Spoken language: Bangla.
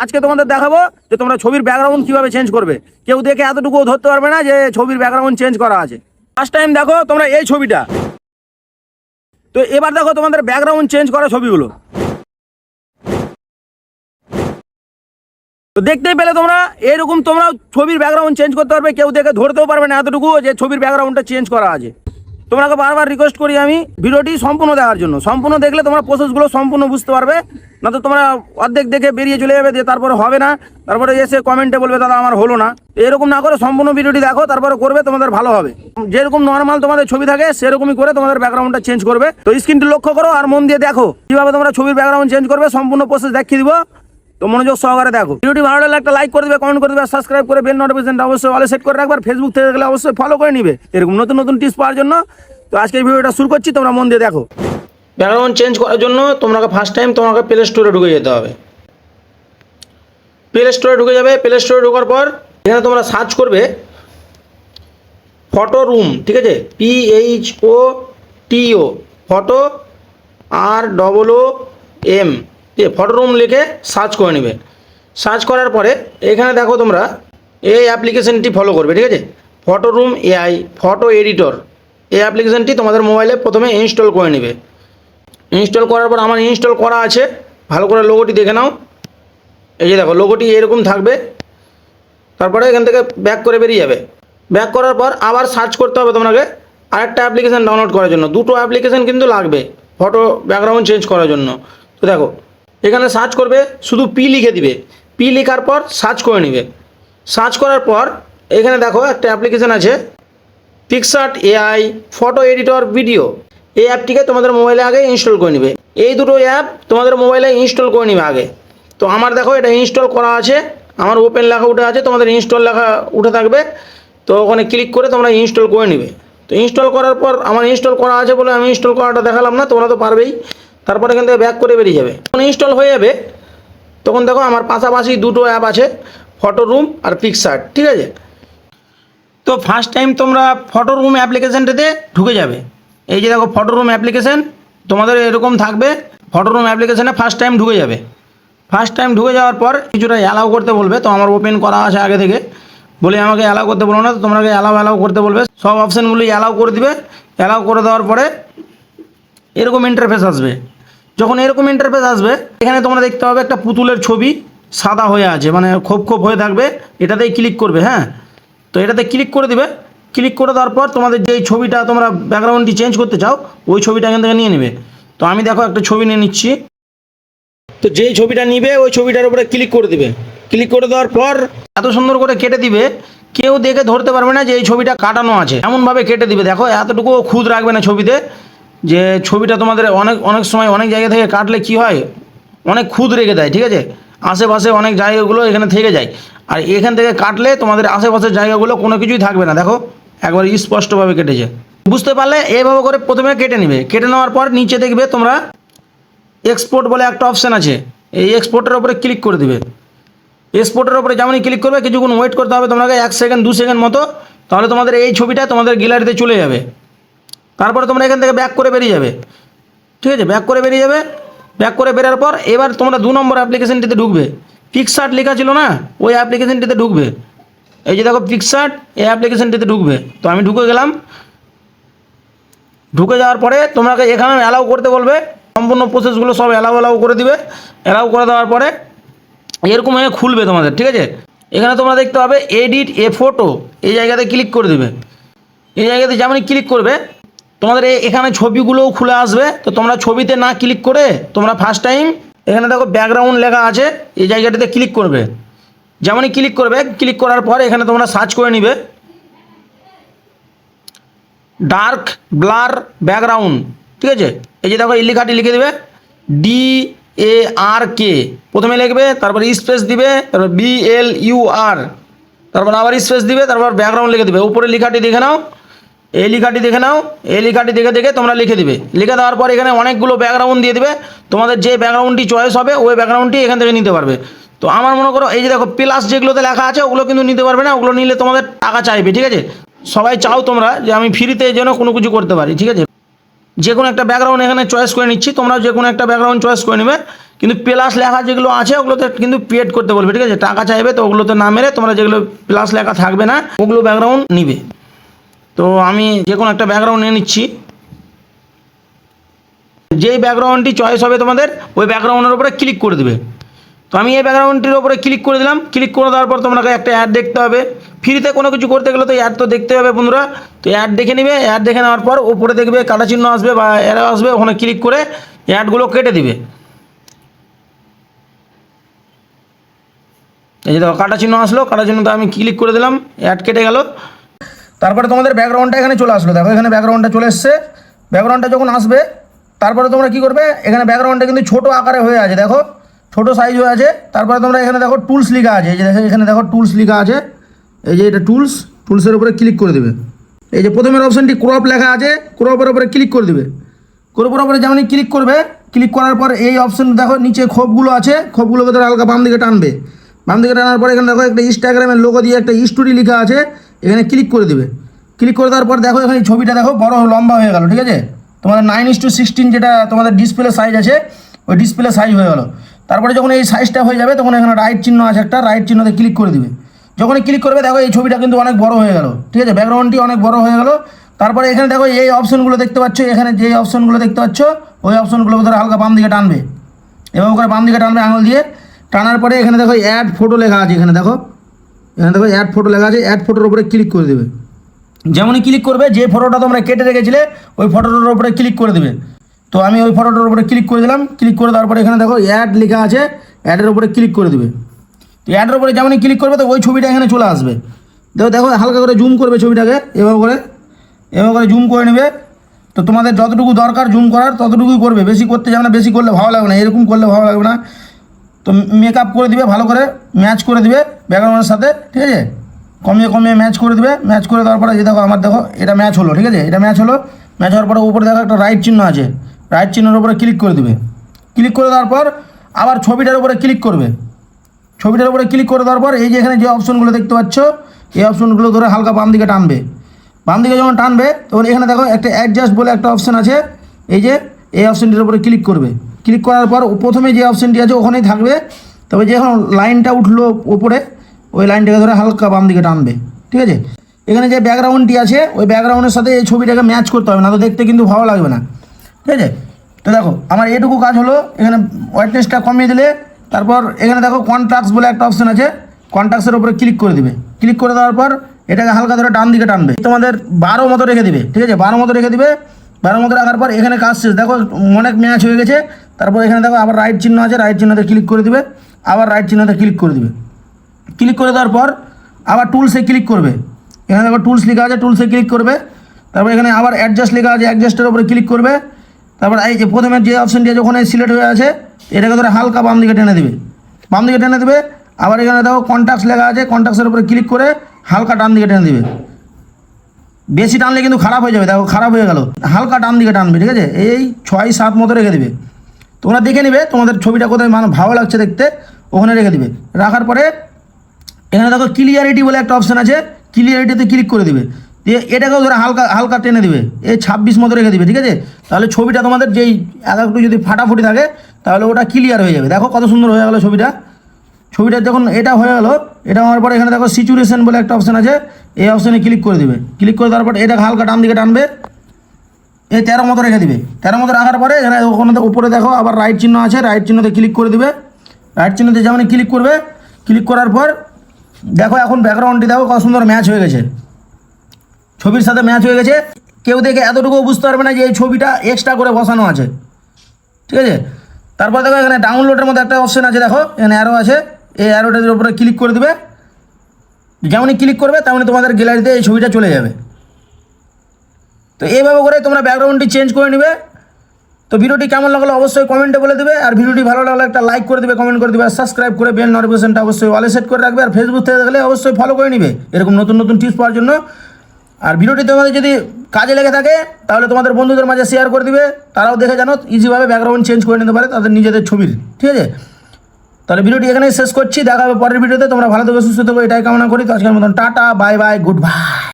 আজকে তোমাদের দেখাবো যে তোমরা ছবির ব্যাকগ্রাউন্ড কিভাবে চেঞ্জ করবে। কেউ দেখে এতটুকু ধরতে পারবে না যে ছবির ব্যাকগ্রাউন্ড চেঞ্জ করা আছে। ফার্স্ট টাইম দেখো তোমরা এই ছবিটা, তো এবার দেখো তোমাদের ব্যাকগ্রাউন্ড চেঞ্জ করা ছবিগুলো। তো দেখতেই পেলে তোমরা এরকম তোমরা ছবির ব্যাকগ্রাউন্ড চেঞ্জ করতে পারবে, কেউ দেখে ধরতেও পারবে না এতটুকু যে ছবির ব্যাকগ্রাউন্ডটা চেঞ্জ করা আছে। তোমাকে বারবার রিকোয়েস্ট করি আমি ভিডিওটি সম্পূর্ণ দেখার জন্য। সম্পূর্ণ দেখলে তোমরা প্রসেসগুলো সম্পূর্ণ বুঝতে পারবে, না তো তোমরা অর্ধেক দেখে বেরিয়ে চলে যাবে, দিয়ে তারপরে হবে না, তারপরে এসে কমেন্টে বলবে দাদা আমার হলো না। এরকম না করে সম্পূর্ণ ভিডিওটি দেখো, তারপরে করবে, তোমাদের ভালো হবে। যেরকম নর্মাল তোমাদের ছবি থাকে সেরকমই করে তোমাদের ব্যাকগ্রাউন্ডটা চেঞ্জ করবে। তো স্ক্রিনটি লক্ষ্য করো আর মন দিয়ে দেখো কিভাবে তোমরা ছবির ব্যাকগ্রাউন্ড চেঞ্জ করবে। সম্পূর্ণ প্রসেস দেখিয়ে দিব, তো মনোযোগ সহকারে দেখো। ভিডিওটি ভালো লাগলে একটা লাইক করে দিবে, কমেন্ট করে দিবে, সাবস্ক্রাইব করে বেল নোটিফিকেশনটা অবশ্যই অলে সেট করে রাখবে। ফেসবুক থেকে দেখলে অবশ্যই ফলো করে নিবে এরকম নতুন নতুন টিপস পাওয়ার জন্য। তো আজকের ভিডিওটা শুরু করছি, তোমরা মন দিয়ে দেখো। ব্যাকগ্রাউন্ড চেঞ্জ করার জন্য তোমাকে ফার্স্ট টাইম তোমাকে প্লে স্টোরে ঢুকে যেতে হবে। প্লে স্টোরে ঢুকে যাবে। প্লে স্টোরে ঢোকার পর এখানে তোমরা সার্চ করবে ফটো রুম, ঠিক আছে, PHOTO, photo ROOM, photo room লিখে সার্চ করে নেবে। সার্চ করার পরে এখানে দেখো তোমরা এই অ্যাপ্লিকেশনটি ফলো করবে, ঠিক আছে। Photo room AI photo editor, এই অ্যাপ্লিকেশনটি তোমাদের মোবাইলে প্রথমে ইনস্টল করে নেবে। ইনস্টল করার পর আমার ইনস্টল করা আছে, ভালো করে লোগোটি দেখে নাও। এই যে দেখো লোগোটি এরকম থাকবে। তারপরে এখান থেকে ব্যাক করে বেরিয়ে যাবে। ব্যাক করার পর আবার সার্চ করতে হবে তোমাকে আরেকটা অ্যাপ্লিকেশন ডাউনলোড করার জন্য। দুটো অ্যাপ্লিকেশন কিন্তু লাগবে ফটো ব্যাকগ্রাউন্ড চেঞ্জ করার জন্য। তো দেখো এখানে সার্চ করবে, শুধু P লিখে দিবে। P লেখার পর সার্চ করে নেবে। সার্চ করার পর এখানে দেখো একটা অ্যাপ্লিকেশন আছে PicsArt AI photo editor video. এই অ্যাপটিকে তোমাদের মোবাইলে আগে ইনস্টল করে নেবে। এই দুটো অ্যাপ তোমাদের মোবাইলে ইনস্টল করে নেবে আগে। তো আমার দেখো এটা ইনস্টল করা আছে, আমার ওপেন লেখা উঠে আছে, তোমাদের ইনস্টল লেখা উঠে থাকবে। তো ওখানে ক্লিক করে তোমরা ইনস্টল করে নেবে। তো ইনস্টল করার পর আমার ইনস্টল করা আছে বলে আমি ইনস্টল করাটা দেখালাম না, তোমরা তো পারবেই। তারপরে এখান থেকে ব্যাক করে বেরিয়ে যাবে। যখন ইনস্টল হয়ে যাবে তখন দেখো আমার পাশাপাশি দুটো অ্যাপ আছে, ফটো রুম আর পিকসার্ট, ঠিক আছে। তো ফার্স্ট টাইম তোমরা ফটো রুম অ্যাপ্লিকেশানটাতে ঢুকে যাবে। এই যে দেখো ফটো রুম অ্যাপ্লিকেশান তোমাদের এরকম থাকবে। ফটো রুম অ্যাপ্লিকেশানে ফার্স্ট টাইম ঢুকে যাবে। ফার্স্ট টাইম ঢুকে যাওয়ার পর কিছুটা অ্যালাউ করতে বলবে। তো আমার ওপেন করা আছে আগে থেকে, বলে আমাকে অ্যালাউ করতে বলো না, তো তোমাকে অ্যালাউ করতে বলবে। সব অপশানগুলি অ্যালাউ করে দিবে। অ্যালাউ করে দেওয়ার পরে এরকম ইন্টারফেস আসবে। যখন এরকম ইন্টারফেস আসবে এখানে তোমরা দেখতে পাবে একটা পুতুলের ছবি সাদা হয়ে আছে, মানে খোপ খোপ হয়ে থাকবে। এটাতেই ক্লিক করবে, হ্যাঁ। তো এটাতে ক্লিক করে দিবে। ক্লিক করে দেওয়ার পর তোমাদের যেই ছবিটা তোমরা ব্যাকগ্রাউন্ডটি চেঞ্জ করতে চাও ওই ছবিটা এখান থেকে নিয়ে নেবে। তো আমি দেখো একটা ছবি নিয়ে নিচ্ছি। তো যেই ছবিটা নিবে ওই ছবিটার উপরে ক্লিক করে দিবে। ক্লিক করে দেওয়ার পর এত সুন্দর করে কেটে দিবে, কেউ দেখে ধরতে পারবে না যে এই ছবিটা কাটানো আছে। এমনভাবে কেটে দিবে, দেখো এতটুকু খুদ রাখবে না ছবিতে, যে ছবিটা তোমাদের অনেক সময় অনেক জায়গা থেকে কাটলে কি হয়, অনেক খুদ রেখে দেয়, ঠিক আছে। আশেপাশে অনেক জায়গাগুলো এখানে থেকে যায়, আর এখান থেকে কাটলে তোমাদের আশেপাশের জায়গাগুলো কোনো কিছুই থাকবে না। দেখো একবার স্পষ্টভাবে কেটেছে, বুঝতে পারলে? এইভাবে করে প্রথমে কেটে নেবে। কেটে নেওয়ার পর নিচে দেখবে তোমরা এক্সপোর্ট বলে একটা অপশান আছে, এই এক্সপোর্টের উপরে ক্লিক করে দিবে। এক্সপোর্টের উপরে যেমনই ক্লিক করবে কিছুক্ষণ ওয়েট করতে হবে তোমাকে, 1 সেকেন্ড 2 সেকেন্ড মতো। তাহলে তোমাদের এই ছবিটা তোমাদের গ্যালারিতে চলে যাবে। তারপরে তোমরা এখান থেকে ব্যাক করে বেরিয়ে যাবে, ঠিক আছে। ব্যাক করে বেরিয়ে যাবে। ব্যাক করে বেরোর পর এবার তোমরা 2 নম্বর অ্যাপ্লিকেশনটিতে ঢুকবে। পিকসার্ট লেখা ছিল না, ওই অ্যাপ্লিকেশনটিতে ঢুকবে। এই যে দেখো পিকসার্ট, এই অ্যাপ্লিকেশনটিতে ঢুকবে। তো আমি ঢুকে গেলাম। ঢুকে যাওয়ার পরে তোমাকে এখানে অ্যালাউ করতে বলবে। সম্পূর্ণ প্রসেসগুলো সব অ্যালাউ করে দিবে। অ্যালাউ করে দেওয়ার পরে এরকম হয়ে খুলবে তোমাদের, ঠিক আছে। এখানে তোমরা দেখতে পাবে এডিট এ ফটো, এই জায়গাতে ক্লিক করে দেবে। এই জায়গাতে যেমনই ক্লিক করবে তোমাদের এখানে ছবিগুলোও খুলে আসবে। তো তোমরা ছবিতে না ক্লিক করে তোমরা ফার্স্ট টাইম এখানে দেখো ব্যাকগ্রাউন্ড লেখা আছে, এই জায়গাটাতে ক্লিক করবে। যেমনই ক্লিক করবে, ক্লিক করার পর এখানে তোমরা সার্চ করে নিবে ডার্ক ব্লার ব্যাকগ্রাউন্ড, ঠিক আছে। এই যে দেখো এই লেখাটি লিখে দেবে DARK, প্রথমে লিখবে, তারপর স্পেস দিবে, তারপর BLUR, তারপর আবার স্পেস দিবে, তারপর ব্যাকগ্রাউন্ড লিখে দেবে। উপরে লেখাটি দেখে নাও, এই লেখাটি দেখে নাও। এই লেখাটি দেখে তোমরা লিখে দিবে। লিখে দেওয়ার পর এখানে অনেকগুলো ব্যাকগ্রাউন্ড দিয়ে দেবে। তোমাদের যে ব্যাকগ্রাউন্ডটি চয়েস হবে ওই ব্যাকগ্রাউন্ডটি এখান থেকে নিতে পারবে। তো আমার মনে করো এই যে দেখো প্লাস যেগুলোতে লেখা আছে ওগুলো কিন্তু নিতে পারবে না, ওগুলো নিলে তোমাদের টাকা চাইবে, ঠিক আছে। সবাই চাও তোমরা যে আমি ফ্রিতে যেন কোনো কিছু করতে পারি, ঠিক আছে। যে কোনো একটা ব্যাকগ্রাউন্ড এখানে চয়েস করে নিচ্ছি, তোমরাও যে কোনো একটা ব্যাকগ্রাউন্ড চয়েস করে নেবে। কিন্তু প্লাস লেখা যেগুলো আছে ওগুলোতে কিন্তু পেড করতে বলবে, ঠিক আছে? টাকা চাইবে, তো ওগুলোতে না মেরে তোমরা যেগুলো প্লাস লেখা থাকবে না ওগুলো ব্যাকগ্রাউন্ড নিবে। তো আমি যে কোনো একটা ব্যাকগ্রাউন্ড নিয়ে নিচ্ছি। যেই ব্যাকগ্রাউন্ডটি চয়েস হবে তোমাদের ওই ব্যাকগ্রাউন্ডের উপরে ক্লিক করে দেবে। তো আমি এই ব্যাকগ্রাউন্ডটির উপরে ক্লিক করে দিলাম। ক্লিক করে দেওয়ার পর তোমাকে একটা অ্যাড দেখতে হবে। ফ্রিতে কোনো কিছু করতে গেলে তো অ্যাড তো দেখতে হবে বন্ধুরা। তো অ্যাড দেখে নেবে। অ্যাড দেখে নেওয়ার পর উপরে দেখবে কাটা চিহ্ন আসবে বা অ্যারো আসবে, ওখানে ক্লিক করে অ্যাডগুলো কেটে দিবে। এই যে দেখো কাটা চিহ্ন আসলো, কাটা চিহ্নটা আমি ক্লিক করে দিলাম, অ্যাড কেটে গেল। তারপরে তোমাদের ব্যাকগ্রাউন্ডটা এখানে চলে আসলো, দেখো এখানে ব্যাকগ্রাউন্ডটা চলে এসছে। ব্যাকগ্রাউন্ডটা যখন আসবে তারপরে তোমরা কী করবে, এখানে ব্যাকগ্রাউন্ডটা কিন্তু ছোটো আকারে হয়ে আছে, দেখো ছোটো সাইজ হয়ে আছে। তারপরে তোমরা এখানে দেখো টুলস লেখা আছে, এই যে দেখো এখানে দেখো টুলস লেখা আছে, এই যে এটা টুলসের উপরে ক্লিক করে দেবে। এই যে প্রথমের অপশানটি ক্রপ লেখা আছে, ক্রপের উপরে ক্লিক করে দেবে। ক্রপের উপরে যেমনই ক্লিক করবে, ক্লিক করার পর এই অপশান দেখো নিচে খোপগুলো আছে, খোপগুলোকে ধরে হালকা বাম দিকে টানবে। বাম দিকে টানার পর এখানে দেখো একটা ইনস্টাগ্রামের লোগো দিয়ে একটা স্টোরি লেখা আছে, এখানে ক্লিক করে দেবে। ক্লিক করে দেওয়ার পর দেখো এখানে ছবিটা দেখো বড় লম্বা হয়ে গেল, ঠিক আছে? তোমাদের 9:16 যেটা তোমাদের ডিসপ্লে সাইজ আছে ওই ডিসপ্লে সাইজ হয়ে গেল। তারপরে যখন এই সাইজটা হয়ে যাবে তখন এখানে রাইট চিহ্ন আছে একটা, রাইট চিহ্নতে ক্লিক করে দিবে। যখনই ক্লিক করবে দেখো এই ছবিটা কিন্তু অনেক বড় হয়ে গেল, ঠিক আছে? ব্যাকগ্রাউন্ডটি অনেক বড় হয়ে গেল। তারপরে এখানে দেখো এই অপশনগুলো দেখতে পাচ্ছ, এখানে যে অপশনগুলো দেখতে পাচ্ছ ওই অপশনগুলো ধরে হালকা বাম দিকে টানবে, এবং করে বাম দিকে টানবে আঙুল দিয়ে। টানার পরে এখানে দেখো অ্যাড ফটো লেখা আছে, এখানে দেখো অ্যাড ফটো লেখা আছে, অ্যাড ফটোর উপরে ক্লিক করে দেবে। যেমনই ক্লিক করবে যে ফটোটা তোমরা কেটে রেখেছিলে ওই ফটোটার উপরে ক্লিক করে দেবে। তো আমি ওই ফটোটার উপরে ক্লিক করে দিলাম। ক্লিক করে দেওয়ার পরে এখানে দেখো অ্যাড লেখা আছে, অ্যাডের উপরে ক্লিক করে দেবে। তো অ্যাডের উপরে যেমনই ক্লিক করবে তো ওই ছবিটা এখানে চলে আসবে। দেখো দেখো হালকা করে জুম করবে ছবিটাকে, এভাবে করে জুম করে নেবে। তো তোমাদের যতটুকু দরকার জুম করার ততটুকুই করবে, বেশি করতে যাবে না, বেশি করলে ভালো লাগবে না, এরকম করলে ভালো লাগবে না। তো মেকআপ করে দিবে, ভালো করে ম্যাচ করে দিবে ব্যাকগ্রাউন্ডের সাথে, ঠিক আছে? কমিয়ে ম্যাচ করে দেবে। ম্যাচ করে দেওয়ার পরে যে দেখো আমার দেখো এটা ম্যাচ হলো, ঠিক আছে? এটা ম্যাচ হলো। ম্যাচ হওয়ার পরে উপরে দেখো একটা রাইট চিহ্ন আছে, রাইট চিহ্নের উপরে ক্লিক করে দেবে। ক্লিক করে দেওয়ার পর আবার ছবিটার উপরে ক্লিক করবে। ছবিটার উপরে ক্লিক করে দেওয়ার পর এই যে এখানে যে অপশনগুলো দেখতে পাচ্ছ এই অপশনগুলো ধরে হালকা বাম দিকে টানবে। বাম দিকে যখন টানবে তখন এখানে দেখো একটা অ্যাডজাস্ট বলে একটা অপশান আছে, এই যে এই অপশানটির উপরে ক্লিক করবে। ক্লিক করার পর প্রথমে যে অপশানটি আছে ওখানেই থাকবে, তবে যখন লাইনটা উঠলো উপরে ওই লাইনটাকে ধরে হালকা বাম দিকে টানবে, ঠিক আছে? এখানে যে ব্যাকগ্রাউন্ডটি আছে ওই ব্যাকগ্রাউন্ডের সাথে এই ছবিটাকে ম্যাচ করতে হবে, না তো দেখতে কিন্তু ভালো লাগবে না, ঠিক আছে? তো দেখো আমার এটুকু কাজ হলো। এখানে হোয়াইটনেসটা কমিয়ে দিলে তারপর এখানে দেখো কন্ট্রাস্ট বলে একটা অপশান আছে, কন্ট্রাস্টের উপরে ক্লিক করে দিবে। ক্লিক করে দেওয়ার পর এটাকে হালকা ধরে ডান দিকে টানবে, তোমাদের 12 মতো রেখে দিবে, ঠিক আছে? 12 মতো রেখে দিবে। 12 মতো রাখার পর এখানে কাজ শেষ, দেখো অনেক ম্যাচ হয়ে গেছে। তারপর এখানে দেখো আবার রাইট চিহ্ন আছে, রাইট চিহ্নতে ক্লিক করে দিবে, আবার রাইট চিহ্নতে ক্লিক করে দিবে। ক্লিক করে দেওয়ার পর আবার টুলসে ক্লিক করবে। এখানে দেখো টুলস লেখা আছে, টুলসে ক্লিক করবে। তারপর এখানে আবার অ্যাডজাস্ট লেখা আছে, অ্যাডজাস্টের উপরে ক্লিক করবে। তারপর এই যে প্রথমে যে অপশানটি আছে ওখানে সিলেক্ট হয়ে আছে, এটাকে ধরে হালকা বাম দিকে টেনে দেবে, বাম দিকে টেনে দেবে। আবার এখানে দেখো কন্ট্যাক্টস লেখা আছে, কন্ট্যাক্টসের উপরে ক্লিক করে হালকা ডান দিকে টেনে দেবে। বেশি টানলে কিন্তু খারাপ হয়ে যাবে, দেখো খারাপ হয়ে গেল। হালকা ডান দিকে টানবে, ঠিক আছে? এই 6-7 মতো রেখে দেবে। তোমরা দেখে নেবে তোমাদের ছবিটা কোথায় মানে ভালো লাগছে দেখতে, ওখানে রেখে দিবে। রাখার পরে এখানে দেখো ক্লিয়ারিটি বলে একটা অপশান আছে, ক্লিয়ারিটিতে ক্লিক করে দিবে। দিয়ে এটাকেও ধরে হালকা টেনে দিবে, এই 26 মতো রেখে দিবে, ঠিক আছে? তাহলে ছবিটা তোমাদের যেই একটু যদি ফাটাফুটি থাকে তাহলে ওটা ক্লিয়ার হয়ে যাবে। দেখো কত সুন্দর হয়ে গেলো ছবিটা। যখন এটা হয়ে গেলো, এটা হওয়ার পরে এখানে দেখো সিচুয়েশন বলে একটা অপশান আছে, এই অপশানে ক্লিক করে দিবে। ক্লিক করে দেওয়ার পর এটাকে হালকা ডান দিকে টানবে, এই 13 মতো রেখে দিবে। 13 মতো রাখার পরে এখানে ওখানে উপরে দেখো আবার রাইট চিহ্ন আছে, রাইট চিহ্নতে ক্লিক করে দিবে। রাইট চিহ্নতে যেমন ক্লিক করবে, ক্লিক করার পর দেখো এখন ব্যাকগ্রাউন্ডটি দেখো কত সুন্দর ম্যাচ হয়ে গেছে, ছবির সাথে ম্যাচ হয়ে গেছে। কেউ দেখে এতটুকু বুঝতে পারবে না যে এই ছবিটা এক্সট্রা করে বসানো আছে, ঠিক আছে? তারপর দেখো এখানে ডাউনলোডের মধ্যে একটা অপশান আছে, দেখো এখানে অ্যারো আছে, এই অ্যারোটার উপরে ক্লিক করে দেবে। যেমনই ক্লিক করবে তেমনই তোমাদের গ্যালারিতে এই ছবিটা চলে যাবে। তো এইভাবে করে তোমরা ব্যাকগ্রাউন্ডটি চেঞ্জ করে নেবে। তো ভিডিওটি কেমন লাগলো অবশ্যই কমেন্টে বলে দেবে, আর ভিডিওটি ভালো লাগলে একটা লাইক করে দেবে, কমেন্ট করে দেবে, আর সাবস্ক্রাইব করে বেল নোটিফিকেশনটা অবশ্যই অলে সেট করে রাখবে। আর ফেসবুক থেকে দেখলে অবশ্যই ফলো করে নিবে এরকম নতুন নতুন টিপস পাওয়ার জন্য। আর ভিডিওটি তোমাদের যদি কাজে লেগে থাকে তাহলে তোমাদের বন্ধুদের মাঝে শেয়ার করে দিবে, তারাও দেখে জানো ইজিভাবে ব্যাকগ্রাউন্ড চেঞ্জ করে নিতে পারে তাদের নিজেদের ছবির, ঠিক আছে? তাহলে ভিডিওটি এখানেই শেষ করছি, দেখা হবে পরের ভিডিওতে। তোমরা ভালো থেকো, সুস্থ থেকো, এটাই কামনা করি। তো আজকের মতন tata, bye bye, good bye.